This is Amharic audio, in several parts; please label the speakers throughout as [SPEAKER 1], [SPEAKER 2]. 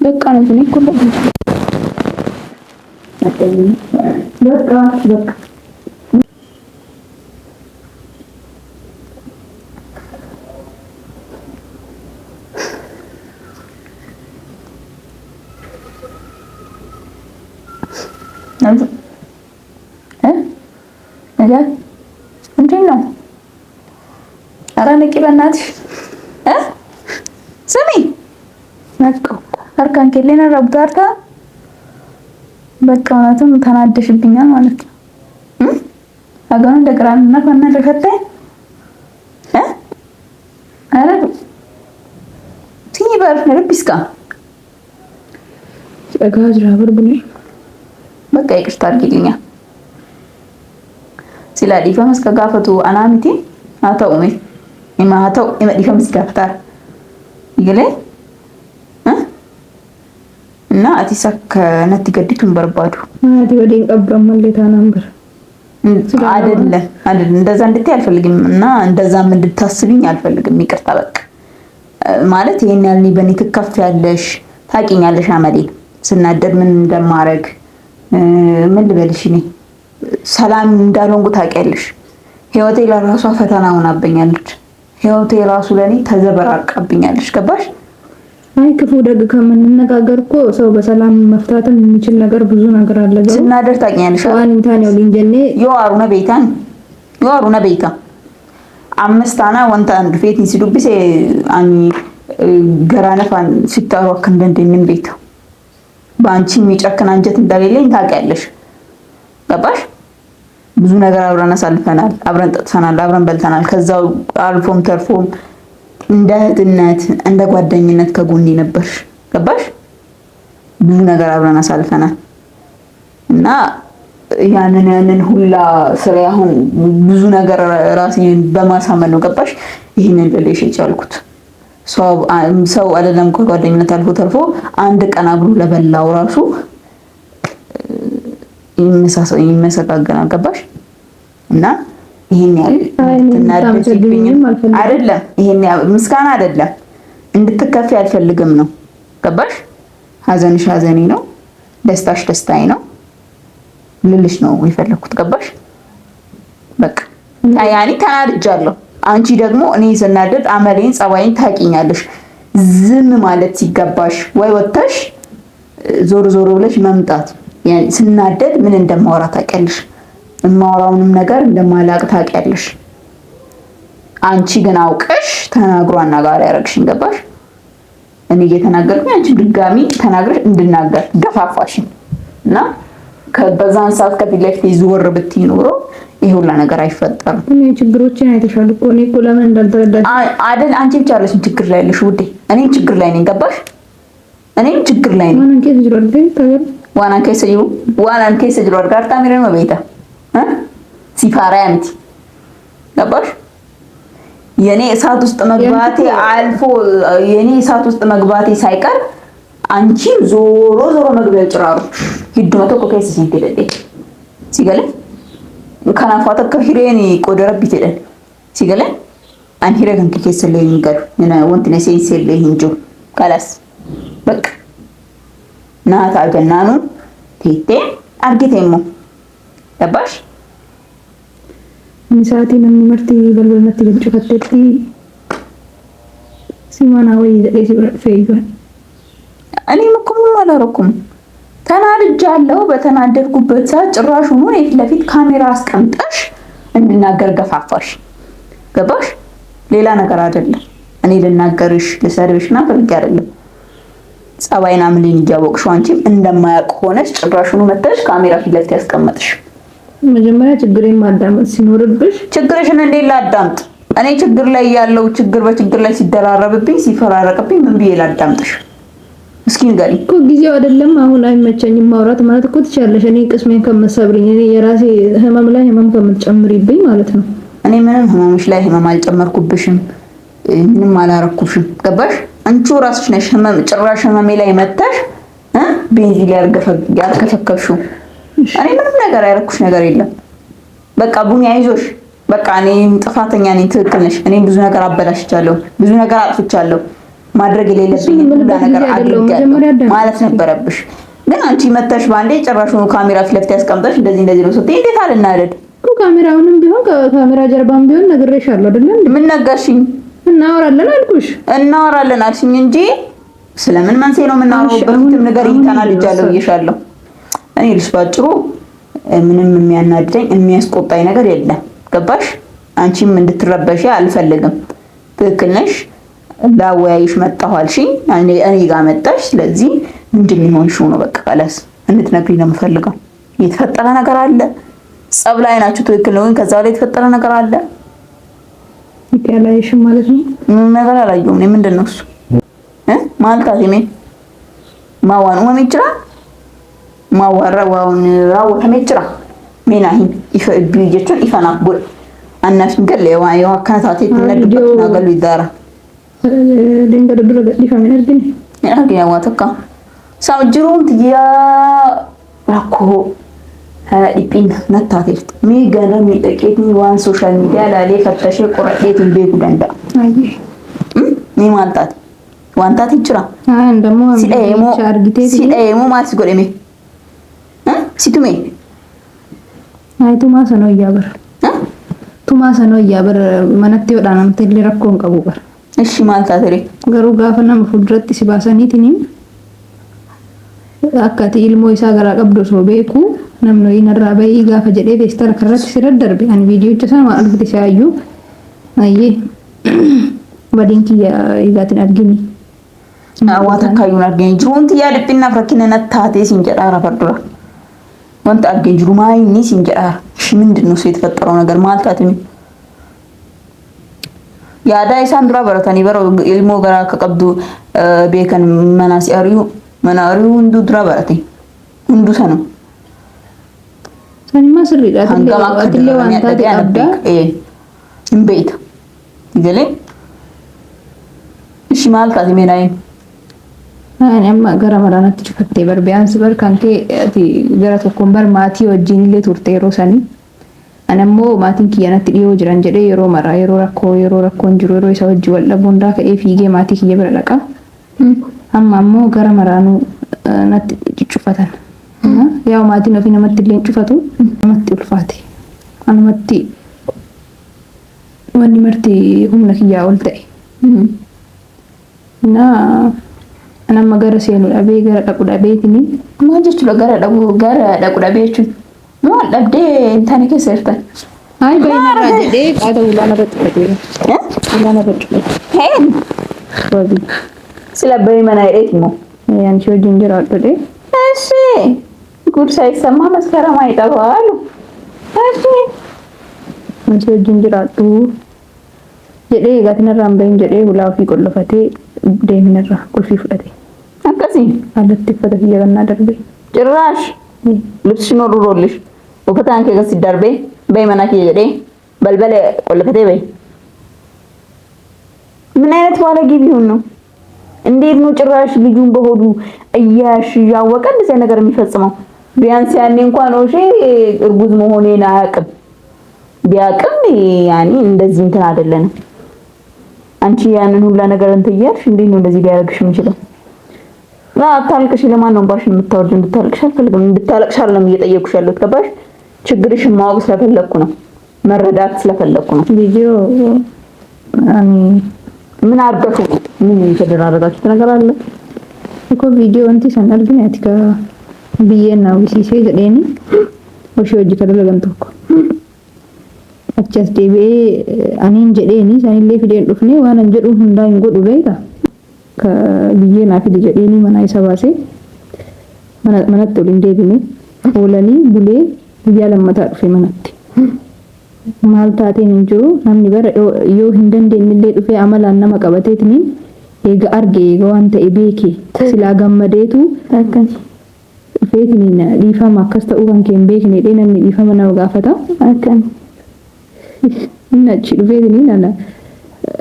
[SPEAKER 1] በቃ ነው እኔ እኮ በቃ እንዴት ነው? ኧረ ንቂ በእናትሽ ስሚ ነቀው አርካን ከሌና ረብታርታ በቃ እውነትም ተናደሽብኛል ማለት ነው። አጋን እንደግራና ፈና ተከተ አረ ትይበር ረብስካ አጋዝ ራበር ብኔ በቃ ይቅርታ አድርጊልኛ ሲላ ዲፈምስ ከጋፈቱ አናሚቲ አታውሜ ኢማታው ኢመዲፈምስ ጋፍታር ይገለ እና አቲሳክ ነቲ ገዲቱን በርባዱ አዲ ወዲን ቀብረም ማለታ ነበር አይደለም እንደዛ እንድትይ አልፈልግም እና እንደዛም እንድታስብኝ አልፈልግም። ይቅርታ በቃ ማለት ይሄን ያልኒ በኔ ትከፍ ያለሽ ታቂኛለሽ አመሌን ስናደድ ምን እንደማረግ ምን ልበልሽ እኔ ሰላም እንዳልሆንኩ ታውቂያለሽ። ህይወቴ ለራሷ ፈተና ሆናብኛለች። ህይወቴ ራሱ ለኔ ተዘበራርቃብኛለች። ገባሽ? አይ ክፉ ደግ ከመነጋገር እኮ ሰው በሰላም መፍታትም የሚችል ነገር ብዙ ነገር አለ። ግን ስናደር ታውቂያለሽ ዋንታን ነው ሊንጀኔ ይዋሩነ ቤታ አምስት አና ወንታን ዱፌት ሲዱብሴ አኒ ገራነፋን ሲታወክ እንደምን ቤታ ባንቺ የሚጨክን አንጀት እንደሌለኝ ታውቂያለሽ። ገባሽ? ብዙ ነገር አብረን አሳልፈናል፣ አብረን ጠጥተናል፣ አብረን በልተናል። ከዛው አልፎም ተርፎም እንደ እህትነት እንደ ጓደኝነት ከጎኔ ነበርሽ። ገባሽ? ብዙ ነገር አብረን አሳልፈናል እና ያንን ሁላ ስለ አሁን ብዙ ነገር ራሴን በማሳመን ነው። ገባሽ? ይሄንን ልልሽ የቻልኩት ሰው አይደለም ከጓደኝነት አልፎ ተርፎ አንድ ቀን አብሮ ለበላው ራሱ ይመሰጋገናል። ገባሽ? እና ይሄን ያህል እንድትናደጂብኝም አይደለም፣ ይሄን ያህል ምስጋና አይደለም እንድትከፊ አልፈልግም ነው። ገባሽ? ሀዘንሽ ሀዘኔ ነው፣ ደስታሽ ደስታዬ ነው ልልሽ ነው የፈለኩት። ገባሽ? በቃ ያኔ ተናድጃለሁ። አንቺ ደግሞ እኔ ስናደድ አመሌን ጸባይን ታውቂኛለሽ። ዝም ማለት ሲገባሽ ወይ ወተሽ ዞር ዞር ብለሽ መምጣት ስናደድ ምን እንደማወራ ታውቂያለሽ። የማወራውንም ነገር እንደማላቅ ታውቂያለሽ። አንቺ ግን አውቀሽ ተናግሮ አናጋሪ ያረግሽኝ። ገባሽ? እኔ እየተናገርኩኝ አንቺ ድጋሚ ተናግረሽ እንድናገር ገፋፋሽኝ እና በዛን ሰዓት ከፊት ለፊት ዞር ብትይ ኖሮ ይሄ ሁላ ነገር አይፈጠርም። እኔ ችግሮችን አይተሻል እኮ እኔ እኮ ለምን እንዳልተረዳሽ አይደል? አንቺ ብቻ አይደለሽ ችግር ላይ ያለሽ ውዴ፣ እኔም ችግር ላይ ነኝ። ገባሽ? እኔም ችግር ላይ ነኝ። ዋናን ከሰዩ ጅሮድ ጋር ታሚረ ነው ቤታ ሲፋራ ያምቲ ገባሽ? የኔ እሳት ውስጥ መግባቴ አልፎ የኔ እሳት ውስጥ መግባቴ ሳይቀር አንቺ ዞሮ መግቢያ ጭራሩ ሂዱ መተኮ ከይስ ሲገለደ ሲገለ ከናፋተ ከሂሬኒ ቆደረብ ይተደን ሲገለ አን ሂረን ከከይስ ላይ ይንገር እና ወንት ነይ ሲል ይንጆ ካላስ በቃ ናታ ገናኑ ቴቴ አርጊቴሞ ገባሽ? ሚሳቲን ምርቲ በልበልነት በጭፈተቲ ሲማና ወይ ፈይጓል። እኔም እኮ ምንም አላረኩም። ተናድጃለሁ። በተናደድኩበት ሰዓት ጭራሽ ሆኖ የፊት ለፊት ካሜራ አስቀምጠሽ እንድናገር ገፋፋሽ። ገባሽ? ሌላ ነገር አይደለም። እኔ ልናገርሽ ልሰድብሽና ፈልጌ አይደለም። ጸባይና ምንድን እያወቅሽው አንቺም እንደማያውቅ ሆነሽ ጭራሽ ሆኖ መተሽ ካሜራ ፊት ለፊት ያስቀመጥሽ። መጀመሪያ ችግሬን ማዳመጥ ሲኖርብሽ ችግርሽን እንዴት ላዳምጥ? እኔ ችግር ላይ ያለው ችግር በችግር ላይ ሲደራረብብኝ ሲፈራረቅብኝ ምን ብዬ ላዳምጥሽ? እስኪ ንገሪኝ እኮ ጊዜው አይደለም። አሁን አይመቸኝም ማውራት ማለት እኮ ትችያለሽ። እኔ ቅስሜን ከመሰብሪኝ እኔ የራሴ ህመም ላይ ህመም ከምትጨምሪብኝ ማለት ነው። እኔ ምንም ህመምሽ ላይ ህመም አልጨመርኩብሽም፣ ምንም አላረኩሽም። ገባሽ? አንቺ ራስሽ ነሽ ህመም ጭራሽ ህመሜ ላይ መጣሽ ቤንዚል ያርከፈከፍሽው። እኔ ምንም ነገር ያረኩሽ ነገር የለም። በቃ ቡኒ አይዞሽ። በቃ እኔ ጥፋተኛ ነኝ፣ ትክክል ነሽ። እኔ ብዙ ነገር አበላሽቻለሁ፣ ብዙ ነገር አጥፍቻለሁ። ማድረግ የሌለብኝ ነገር አድርጋለሁ ማለት ነበረብሽ። ግን አንቺ መተሽ ባንዴ ጭራሹን ካሜራ ፊት ለፊት ያስቀምጠሽ እንደዚህ ነው ስትይ እንዴት አልናደድ? ካሜራውንም ቢሆን ከካሜራ ጀርባም ቢሆን ነግሬሻለሁ አይደል? ምን ነገርሽኝ? እናወራለን አልኩሽ። እናወራለን አልሽኝ እንጂ ስለምን መንሴ ነው የምናወራው? በፊትም ነገር ይተናልጃለሁ ብዬሻለሁ። እኔ ልጅ ባጭሩ ምንም የሚያናድደኝ የሚያስቆጣኝ ነገር የለም። ገባሽ? አንቺም እንድትረበሺ አልፈልግም። ትክክል ነሽ። ላወያይሽ መጣሁ አልሽኝ፣ እኔ ጋር መጣሽ። ስለዚህ ምንድን ነው የሆንሽው ነው በቃ ቀለስ እንድትነግሪኝ ነው የምፈልገው። የተፈጠረ ነገር አለ? ጸብ ላይ ናችሁ፣ ትክክል ነው። ግን ከዛ ላይ የተፈጠረ ነገር አለ? ያላየሽም ማለት ነው? ምን ነገር አላየሁም። እኔ ምንድን ነው እሱ ማለት አዚሜ ማዋኑ መምጭራ ማዋራውን ራው ተመጭራ ሜናሂን ይፈብዩጀቹን ይፈናቡል አናፍን ገለ ያው አካታቴ ተነድበት ናገሉ ይዳራ ደንገ ድሮ ዲፋሚን አርግኝ ያርግኝ ያዋተካ ሳምጅሩን ትያ ራኮ ዲፒን ነታቴት ሚገና ሚጠቄት ዋን ሶሻል ሚዲያ ላይ ፈተሽ ቆራጤት ቤኩ ደንዳ አይ ማልጣት ዋንታት ይችራ እንደሞ ሲደሞ ማስ ጎደሜ ሲቱሜ አይ ቱማሰ ነው ያበር ቱማሰ ነው ያበር ማነቴ ወዳናም ተሊ ረኮን ቀቡበር እሺ ማልታት ሬ ገሩ ጋፈና መፉድረት ሲባሰኒትኒ አካቲ ኢልሞ ኢሳ ገራ ቀብዶ ሶ ቤኩ ነምኖ ይነራ በይ ጋፈ ጀዴ በስተር ከረት ሲረደርብ አን ቪዲዮ ቸሰማ አልብት ሲያዩ አይ ወዲንኪ ይዛትን አድግኒ አዋተካዩን አድገኝ ጅሩንት ያድብና ፍረኪነና ታቴ ሲንጀራራ ፈርዱራ ወንት አድገኝ ጅሩ ማይኒ ሲንጀራራ እሺ ምንድነው ሰው የተፈጠረው ነገር ማልታትሚ ያዳይ ሳንድራ በረታኒ በረ ኢልሞ ገራ ከቀብዱ ቤከን መናሲ አሪዩ እንዱ ድራ በረቲ እንዱ ሰኑ ሰኒማ ስሪዳ አትሌ ዋንታቲ አብዳ እንቤት ይገለ እሺ ማልታትሚ ናይ አኔማ ገራ መራናት ጭፈቴ በር ቢያንስ በር ካንኬ አቲ ገራ ተኮምበር ማቲ ወጂን ለቱርቴ ሮሰኒ አነሞ ማቲን ኪያናት ዲዮ ጅራን ጀዴ የሮ መራ የሮ ረኮ እንጅሮ የሮ ይሳውጅ ወለ ቦንዳ ከኤፊጌ ማቲ ኪየ በረለቃ አማሞ ገራ መራኑ ናት ጭፈታን ያው ማቲ ነው ፊነ መትልኝ ጭፈቱ መት ulfaate አንመቲ ወንዲ መርቲ ሁምነ ኪያ ወልተ እና አናማ ገራ ሲኑ አቤ ገራ ዳቁዳ ቤትኒ ማጀቹ ለገራ ዳቁዳ ቤቹ ነው ለብዴ እንታኔ ከሰርተን አይ በይናራ ጀዴ ቃተ ሁላና በጥበት ሁላና በጥበት ሄን ወዲ ስለ በይመና አይሬት ነው ያን ሾ ጅንጀራ ወጥዴ እሺ ጉድ ሳይሰማ መስከረም አይጠባሉ እሺ አንቺ ጅንጀራ ጡ ጀዴ ጋትነራም በይን ጀዴ ሁላፊ ቆለፈቴ ደሚነራ ቁልፊ ፍቀቴ አቀሲ አለት ፈተት ይገና ደርቤ ጭራሽ ልብስ ኖሩሮልሽ ወከታን ከገስ ደርቤ በይመናኪ ጀዴ በልበለ ቆለፈቴ በይ ምን አይነት ባለጌ ቢሆን ነው? እንዴት ነው ጭራሽ ልጁን በሆዱ እያሽ ያወቀ እንደዚህ ነገር የሚፈጽመው? ቢያንስ ያኔ እንኳን ኦሼ እርጉዝ መሆኔን አያውቅም። ቢያውቅም ያኔ እንደዚህ እንትን አይደለንም። አንቺ ያንን ሁላ ነገር እንትያልሽ እንዴት ነው እንደዚህ ሊያደርግሽ የሚችለው? አታልቅሽ። ለማን ነው ባሽ የምታወርድ? እንድታልቅሽ አልፈልግም። እንድታለቅሽ አይደለም እየጠየኩሽ ያለሁት ገባሽ? ችግርሽን ማወቅ ስለፈለኩ ነው፣ መረዳት ስለፈለኩ ነው። ቪዲዮ ምን አርገቱ ምን የተደራረጋችሁት ነገር አለ እኮ ቪዲዮ እንት ሰናል ግን ያቲካ ቢየና ወሲሴ ዘዴኒ ወሽ ወጅ ከደለገንቶኮ አቻስ ዲቤ አኒን ጀዴኒ ሳይሌ ፊደን ዱፍኔ ዋን እንጀዱ ሁንዳን ጎዱ በይታ ከቢየና ፊድ ጀዴኒ መናይ ሰባሴ መነጥ እንዴድኒ ኦለኒ ቡሌ ይያለመታ ዱፌ መነጥ ማልታቴን እንጆ namni bara yoo hin dandeenye dhufe amala nama qabateetni eega arge eega wanta ebeeke sila gammadeetu akkan feetni dhiifama akkas ta'uu kan keen beekne dhee namni dhiifama nama gaafata akkan nachi dhufeetni nana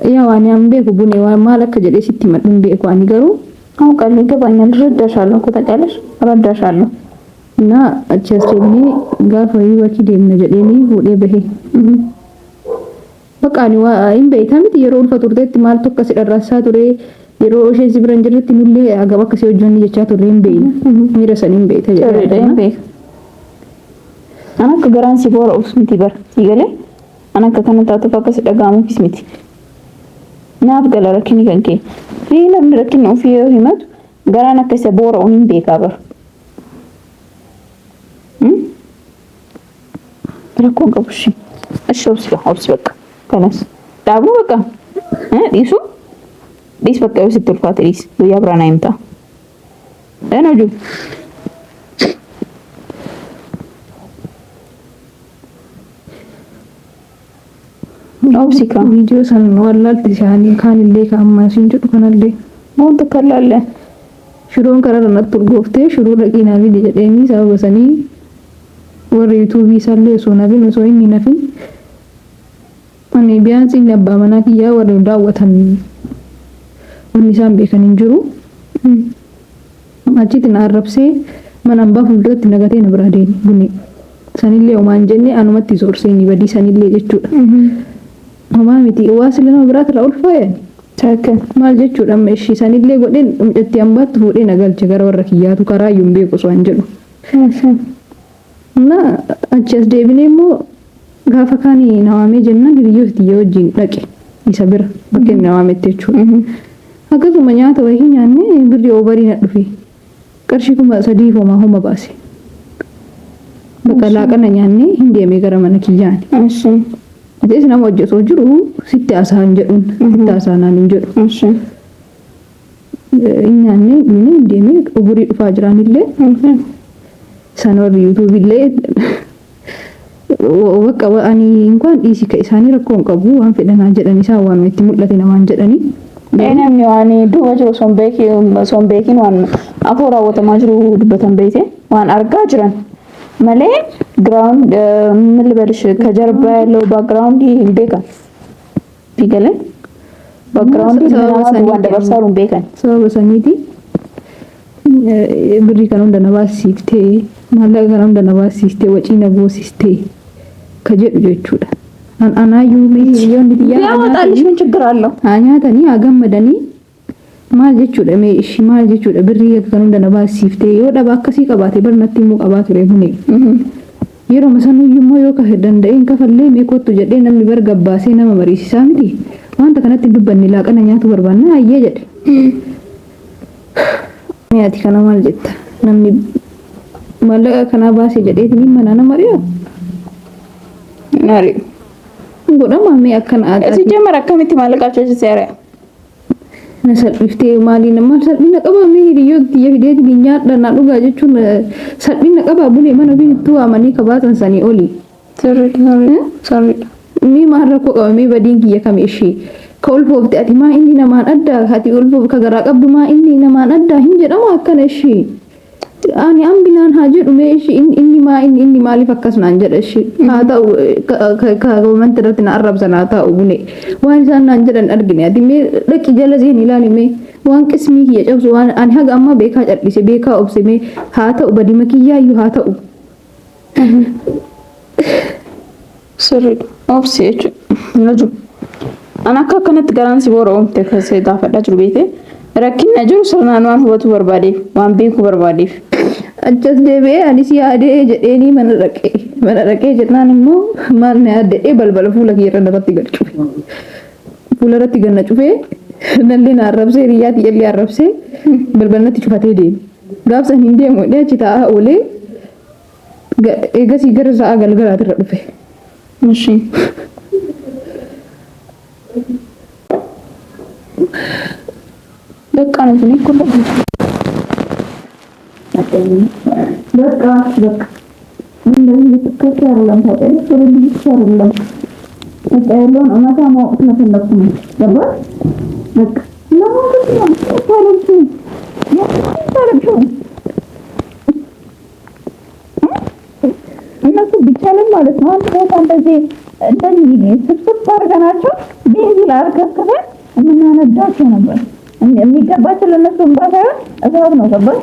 [SPEAKER 1] yaa waan aan beeku bune waan maal akka jedhee sitti madhun beeku ani garuu አውቃለሁ ገባኛል ረዳሻለሁ እኮ ታውቂያለሽ ረዳሻለሁ እና አቸስቴኒ ጋፋይ ወኪዴም ነጀዴኒ ወዴ በሄ በቃኒ ዋይም በይታምት የሮል ፈቱርቴት ማልቶ ከሰደራሳ ቱሬ
[SPEAKER 2] yeroo ishee si biran jirti nullee agaba akkasii hojjonni jechaa turre hin beeyna miira san hin beeyta jedha
[SPEAKER 1] ana akka garaan si boora usmiti bar sigalee ana akka kana taatu fakkas dhagaamuufis miti naaf gala rakkini kan kee fi namni rakkina ofii yoo himatu garaan akka isa boora hin beekaa bar rakkoon qabushi ashobsi baka kanas dhaabu baka dhiisu dhiis bakka yoo sitti ulfaate dhiis guyyaa biraan himta enoju obsika
[SPEAKER 2] video san wallaalti isaanii kaanillee kaammaa siin jedhu kanallee
[SPEAKER 1] monta kallalle
[SPEAKER 2] shiroon karara natti urgooftee shiroo dhaqinaa fi jedheenii sababa sanii warri yuutuubii isaallee osoo nafin osoo inni nafin ani biyaansi inni abbaa manaa kiyyaa warri daawwatan wanni isaan beekan hin jiru achitti na arrabsee mana hambaa fuulduratti nagatee na biraa deemi bunni sanillee homaan jenne anumatti soorseenii badii sanillee jechuudha homaa miti waasi lama biraat irraa ulfaayan
[SPEAKER 1] taakkan
[SPEAKER 2] maal jechuudha amma ishii sanillee godheen dhumcatti hambaatti fuudhee na galche gara warra kiyyaatu karaa iyyuu hin beeku osoo hin jedhu na achi as deebinee immoo gaafa kaanii nawaamee jennaan hiriyyoo tiyya wajjin dhaqe isa bira bakka inni nawaametti jechuudha akkasuma nyaata wayii nyaannee birrii oobarii na dhufe qarshii 3,000 homa baase bakka laaqana nyaannee hin deemee gara mana kiyyaani adees nama hojjetoo jiru sitti haasaan jedhuun sitti haasaanaan hin jedhu nyaannee hin deemee oburii dhufaa jiraanillee san warri yuutuubillee bakka ani inkaan dhiisii ka isaanii rakkoon qabu waan fedhanaa jedhan isaan waan itti mul'ate namaan jedhanii
[SPEAKER 1] namni waan duuba jiru son beekin waan afoo raawwatamaa jiru dubbatan beekte waan argaa jiran malee ግራውንድ ምን ልበልሽ ከጀርባ ያለው ባክግራውንድ ይቤካል ቢገለ ባክግራውንድ ለማለት ወንደ በርሳሩን ቤካል
[SPEAKER 2] ሰበብ ሰሚቲ ብሪ ከነው እንደነባሲፍቴ ማለጋ ከነው እንደነባሲፍቴ ወጪ ነጎሲስቴ ከጀዱ ጀቹዳ አናዩ ምን ይዮን ዲያ
[SPEAKER 1] ያወጣልሽ ምን ችግር አለው
[SPEAKER 2] አኛተኒ አገመደኒ ማል ጀቹዳ ሜ እሺ ማል ጀቹዳ ብሪ ከነው እንደነባሲፍቴ ይወዳ ባከሲ ቀባቴ በርነቲ ሙ ቀባቴ ረሁኔ yeroo masanuu immoo yoo ka danda'een kafallee meekottu jedhee namni bargabbaasee nama mariisisaa miti wanta kanatti dubbanni laaqana nyaatu barbaanna hayyee jedhe mi'aati kana maal jetta namni maallaqa kana baasee jedheetiin mana nama ri'u
[SPEAKER 1] nari
[SPEAKER 2] godhama mee akkana aadaa
[SPEAKER 1] si jamara akkamitti maallaqaachuu seera
[SPEAKER 2] salphiftee maaliin maal salphina qaba mee hiriyyoo tiyya fideetiin nyaadha na dhugaa jechuun salphina qaba bunee mana bitu amanii kabaatan sanii oli
[SPEAKER 1] sorry
[SPEAKER 2] mi maal rakkoo qaba mee badiin kiyya kam ishii ka ulfoofte ati maa inni namaan addaa ati ulfoof ka garaa qabdu maa inni namaan addaa hin jedhamu akkana ishii ani ambinaan haa jedhu mee ishii inni maa inni maaliif akkas naan jedha ishii haa ta'u ka goomanta irratti na arrabsan haa ta'u bunee waan isaan naan jedhan argine ati mee dhaqi jala seen ilaali mee waan qismii kiyya cabsu waan ani haga amma beekaa cal'ise beekaa obse mee haa ta'u badima kiyyaayyuu haa ta'u
[SPEAKER 1] sirri obse jechuudha naju ana akka akkanatti garaan si boora oomte kasee gaafadhaa jiru beekte rakkinna jiru sirnaan waan hubatu barbaadeef waan beeku barbaadeef
[SPEAKER 2] achas deebi'ee anis yaadee jedheeni mana dhaqee jennaan immoo maal na yaaddee balbala fuula kiyya irratti gad cufe fuula irratti ganna cufee nallee na arrabsee hiriyaati illee arrabsee balbalatti cufatee deeme gaafsan hin deemu achi taa'aa oolee eegasii gara sa'a galgalaati irra dhufe
[SPEAKER 1] mashii በቃ ነው እኔ እኮ በቃ እንደዚህ ልትከፍ ያለው ታውቃለህ ሰው ልጅ ይቻላል በቃ ያለውን እውነታ ማወቅ ስለፈለኩ ነው ገባ በቃ ለማለት ነው ታለች እነሱ ቢቻልም ማለት ነው አንተ ቦታ እንደዚህ ስብስብ አድርገናቸው ቤንዚል አርከፍክፈን የምናነዳቸው ነበር የሚገባቸው ለነሱ እንባታው እዛው ነው ገባህ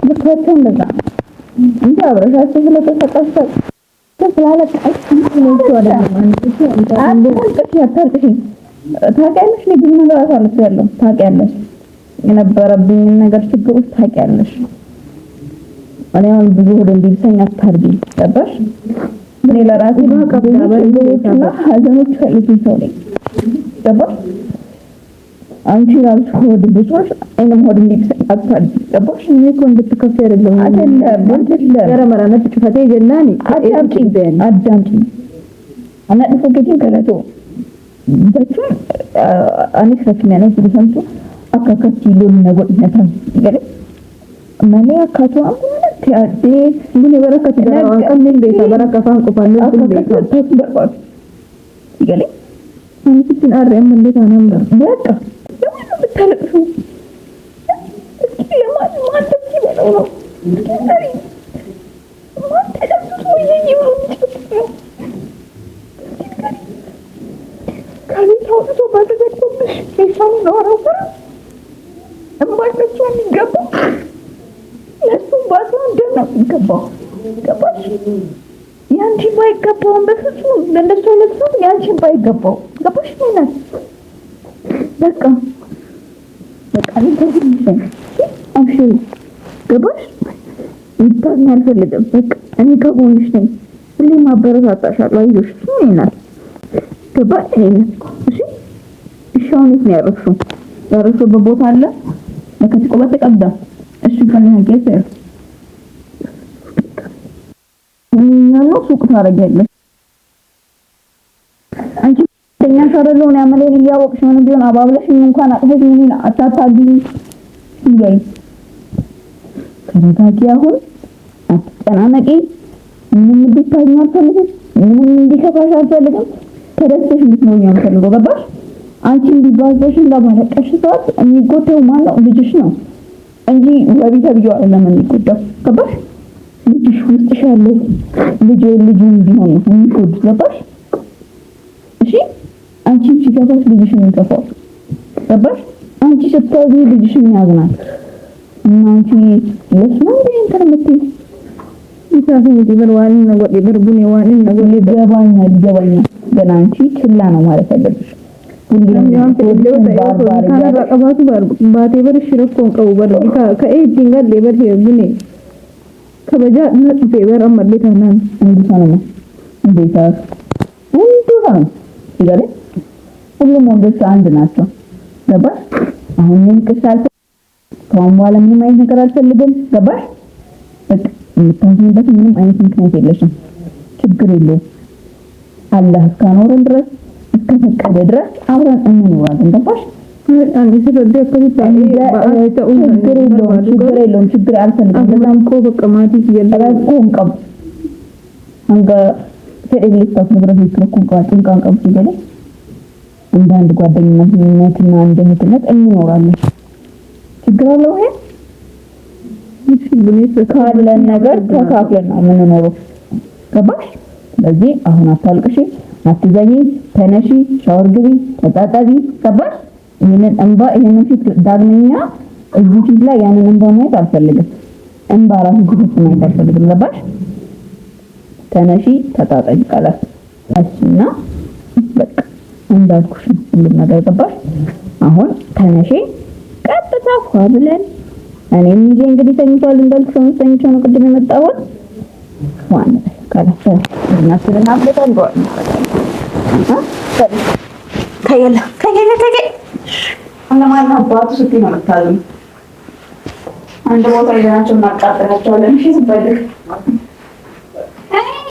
[SPEAKER 1] ልክፈቸው እንደዛ እንዴ አብረሻቸው ስለተሰቀሰ ስላለቀች ነው ወደ አንተ አታልቅሽ
[SPEAKER 2] ታውቂያለሽ ብዙ ነገር አሳልፌያለሁ። ታውቂያለሽ የነበረብኝ ነገር ችግሮች ታውቂያለሽ። እኔ አሁን ብዙ ወደ እንዲልሰኝ አታርጊ ገባሽ? እኔ ለራሴ ማቀበልና ሀዘኖች ፈልጌ ሰው ነኝ ገባሽ? አንቺ ራስሽ ወደ ብዙዎች እኔም ወደ እንዲልሰኝ አታርጊ ገባሽ? እኔ እኮ እንድትከፊ አይደለም ገረመራነት ጭፈቴ ጀናኒ አዳምጪ አና ደፈገጂ ገለቶ በቹ አኒስ ፈክኛና ሲሰምቱ አካካቲ ሎን ነገር ይነታል ገለ ማለ አካቱ አሙነት ያዴ ምን በረከት ይደራው ቀምን ቤታ በረከፋን ቆፋለ ቤታ ተበርቋት ገለ እንትን አረም እንዴት አናም በቃ ለምን ብታለቅሱ እስኪ ለማን ማንተም ይበለው ነው ማን ተደብቶ ይይው ካሊታው ተቶ ባደረኩብሽ ከሳኑ ነው አረፈ እማይነሱ የሚገባው ለሱ ባሱ እንደና የሚገባው ገባሽ? ያንቺ ባይገባው በፍጹም ለነሱ ለሱ ያንቺ ባይገባው ገባሽ? ማለት በቃ ለተግልሽ አብሽሪ ገባሽ? ይታኝ አልፈልግም። በቃ እኔ ከጎንሽ ነኝ። ሁሌም አበረታታሻለሁ። አይዞሽ ይናል ገባሽ? እሺ እሻውን ነው ያረፈው በቦታ አለ ለከትቆ በተቀዳ እሺ ከነገ ነው ሱቅ ታረጋለሽ። አንቺ ተኛ ሻረለው ነው ያመለኝ እያወቅሽ ምን ቢሆን አባብለሽ እንኳን አጥፈሽ ምን አታታግኝ ይይ ከረጋጊ አሁን አትጨናነቂ። ምንም ቢታኝ አልፈልግም። ምንም እንዲከፋሽ አልፈልግም። ተደስተሽ እንድትኖሪ ነው የምፈልገው ገባሽ? አንቺ እንዲባዘሽ ለማለቀሽ ሰዓት የሚጎዳው ማለት ልጅሽ ነው እንጂ ወቢታ ቢዩ አይደለም የሚጎዳው ገባሽ? ልጅሽ ውስጥሽ ያለው ልጅ ቢሆን የሚጎድ ገባሽ? እሺ አንቺ ሲገባሽ ልጅሽን ይገፋው ገባሽ? አንቺ ስትታዚ ልጅሽን ያዝናል እና አንቺ ለስሙ እንትን ይታፈኝ ይበልዋል ነው ወዲበርቡን ይዋልን ነው ይገባኛል ገና አንቺ ችላ ነው ማለት አለብሽ። ሁሉም ባርባር ባቴ በርሽ ረኮን ቀው በርካ ከኤዲንጋ ሌበር ሄብኔ ከበጃ ነጥ ፌበር አመለታናን እንዲሳነው እንዴታ ሁሉም ይገለ ሁሉም ወንዶች አንድ ናቸው ገባሽ? አሁን ምን ከሳል ከአሁን በኋላ ምንም አይነት ነገር አልፈልግም ገባሽ? በቃ የምታዝኝበት ምንም አይነት ምክንያት የለሽም። ችግር የለውም። አላህ እስካኖረን ድረስ እስከፈቀደ ድረስ አብረን እንኖራለን ገባሽ? አንዴ ስለደከ ችግር የለውም። ችግር አልፈልግም። በዛም እኮ በቃ ማቲ ይየራቁን ቀብ አንገ ፈደልስ ታስነግረው ይክረኩን ቃጥን ቃንቀብ ሲገለ እንደ አንድ ጓደኝነትና እንደ እህትነት እንኖራለን። ችግር አለው ይሄ ካለን ነገር ተካፍለን ነው የምንኖረው ገባሽ? ስለዚህ አሁን አታልቅሽ፣ አትዘኝ፣ ተነሺ፣ ሻወር ግቢ፣ ተጣጣቢ ገባሽ? ይሄንን ፊት ዳግመኛ እዚህ ፊት ላይ ያንን እንባ ማየት አልፈልግም። እንባ ራሱ ፊት ማየት አልፈልግም ገባሽ? ተነሺ፣ ተጣጣቢ ቀላል እሺና በቃ እንዳልኩሽ ሁሉም ነገር ገባሽ? አሁን ተነሺ፣ ቀጥታ ብለን እኔም ይዤ እንግዲህ ተኝቷል እንዳልኩሽ ተኝቼው ነው ቅድም የመጣሁት ዋና ካላሰ እና ስለናበታል ነው ከየለ አንደማና አባቱ ስትይ ነው የምታዝኑ። አንድ ቦታ ይዘናቸው እናቃጥላቸዋለን። እሺ ዝም በል